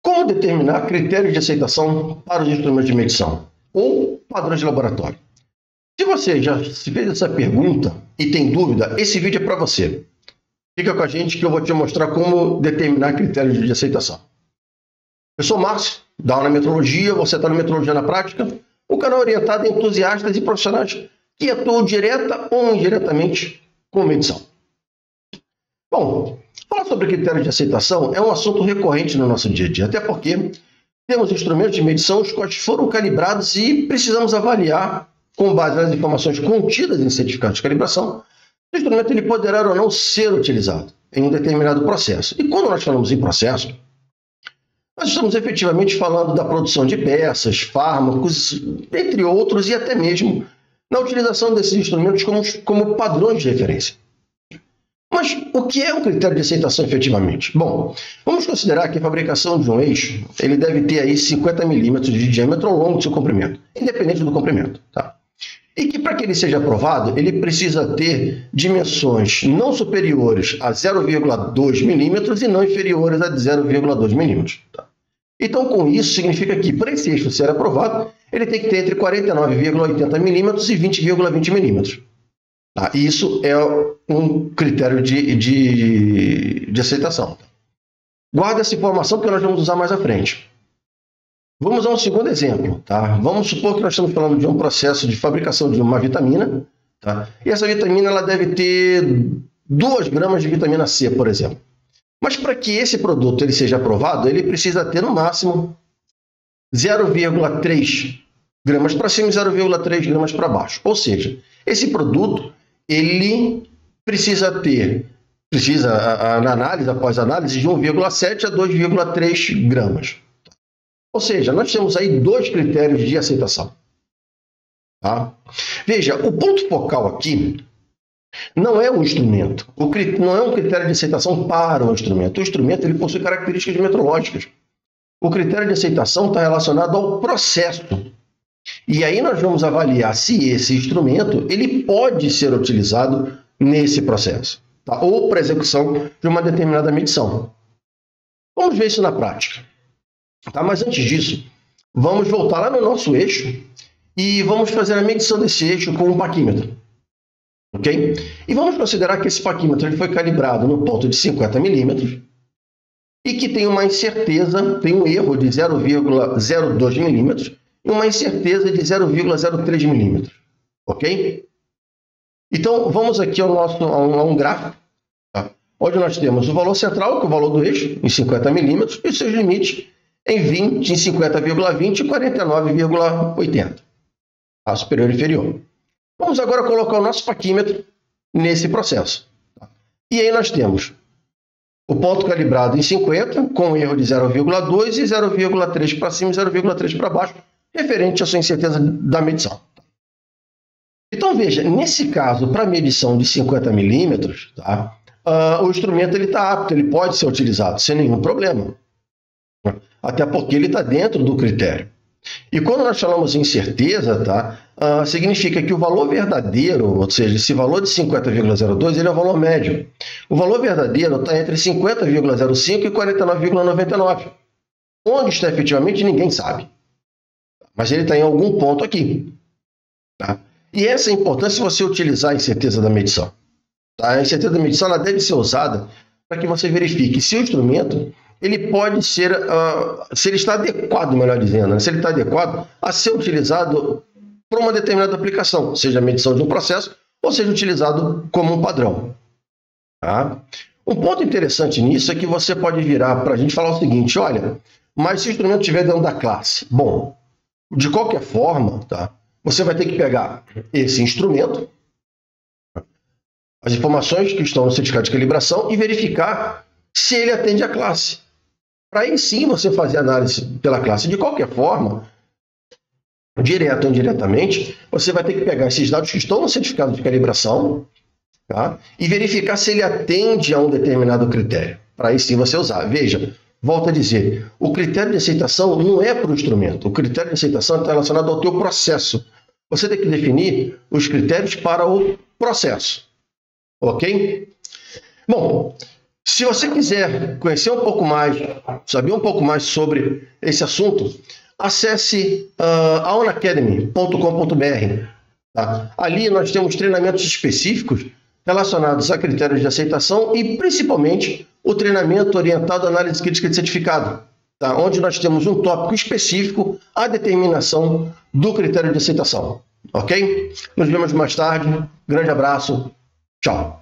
Como determinar critérios de aceitação para os instrumentos de medição ou padrões de laboratório? Se você já se fez essa pergunta e tem dúvida, esse vídeo é para você. Fica com a gente que eu vou te mostrar como determinar critérios de aceitação. Eu sou Márcio, da aula de metrologia, você está no Metrologia na Prática, um canal orientado a entusiastas e profissionais que atuam direta ou indiretamente com medição. Bom, falar sobre critérios de aceitação é um assunto recorrente no nosso dia a dia, até porque temos instrumentos de medição os quais foram calibrados e precisamos avaliar, com base nas informações contidas em certificados de calibração, se o instrumento ele poderá ou não ser utilizado em um determinado processo. E quando nós falamos em processo, nós estamos efetivamente falando da produção de peças, fármacos, entre outros, e até mesmo na utilização desses instrumentos como padrões de referência. Mas o que é um critério de aceitação efetivamente? Bom, vamos considerar que a fabricação de um eixo ele deve ter aí 50 milímetros de diâmetro ao longo do seu comprimento, independente do comprimento. Tá? E que para que ele seja aprovado, ele precisa ter dimensões não superiores a 0,2 milímetros e não inferiores a 0,2 milímetros. Tá? Então, com isso, significa que para esse eixo ser aprovado, ele tem que ter entre 49,80 milímetros e 20,20 milímetros. Tá? Isso é um critério de aceitação. Guarda essa informação porque nós vamos usar mais à frente. Vamos a um segundo exemplo. Tá? Vamos supor que nós estamos falando de um processo de fabricação de uma vitamina. Tá? E essa vitamina ela deve ter 2 gramas de vitamina C, por exemplo. Mas para que esse produto ele seja aprovado, ele precisa ter no máximo 0,3 gramas para cima e 0,3 gramas para baixo. Ou seja, esse produto ele precisa na análise, após análise, de 1,7 a 2,3 gramas. Ou seja, nós temos aí 2 critérios de aceitação. Tá? Veja, o ponto focal aqui não é um instrumento, não é um critério de aceitação para o instrumento. O instrumento ele possui características metrológicas. O critério de aceitação está relacionado ao processo. E aí nós vamos avaliar se esse instrumento ele pode ser utilizado nesse processo, tá? Ou para execução de uma determinada medição. Vamos ver isso na prática. Tá? Mas antes disso, vamos voltar lá no nosso eixo e vamos fazer a medição desse eixo com um paquímetro. Ok? E vamos considerar que esse paquímetro ele foi calibrado no ponto de 50 milímetros e que tem uma incerteza, tem um erro de 0,02 milímetros e uma incerteza de 0,03 milímetros. Ok? Então, vamos aqui a um gráfico, tá? Onde nós temos o valor central, que é o valor do eixo, em 50 milímetros, e os seus limites em 50,20 e 49,80. A superior e inferior. Vamos agora colocar o nosso paquímetro nesse processo. Tá? E aí nós temos o ponto calibrado em 50, com um erro de 0,2 e 0,3 para cima e 0,3 para baixo, referente à sua incerteza da medição. Então, veja, nesse caso, para medição de 50 milímetros, tá, o instrumento está apto, ele pode ser utilizado sem nenhum problema. Até porque ele está dentro do critério. E quando nós falamos em incerteza, tá, significa que o valor verdadeiro, ou seja, esse valor de 50,02, ele é o valor médio. O valor verdadeiro está entre 50,05 e 49,99. Onde está efetivamente, ninguém sabe. Mas ele está em algum ponto aqui. Tá? E essa é a importância de você utilizar a incerteza da medição. Tá? A incerteza da medição ela deve ser usada para que você verifique se o instrumento ele pode ser, se ele está adequado, melhor dizendo, né? Se ele está adequado a ser utilizado para uma determinada aplicação, seja a medição de um processo ou seja utilizado como um padrão. Tá? Um ponto interessante nisso é que você pode virar para a gente falar o seguinte, olha, mas se o instrumento estiver dentro da classe, bom, de qualquer forma, tá, você vai ter que pegar esse instrumento, as informações que estão no certificado de calibração e verificar se ele atende à classe. Para aí sim você fazer análise pela classe. De qualquer forma, direto ou indiretamente, você vai ter que pegar esses dados que estão no certificado de calibração, tá, e verificar se ele atende a um determinado critério. Para aí sim você usar. Veja, volto a dizer, o critério de aceitação não é para o instrumento. O critério de aceitação está relacionado ao teu processo. Você tem que definir os critérios para o processo. Ok? Bom, Se você quiser conhecer um pouco mais, saber um pouco mais sobre esse assunto, acesse aonacademy.com.br. Tá? Ali nós temos treinamentos específicos relacionados a critérios de aceitação e, principalmente, o treinamento orientado à análise crítica de certificado, tá? Onde nós temos um tópico específico à determinação do critério de aceitação. Ok? Nos vemos mais tarde. Grande abraço. Tchau.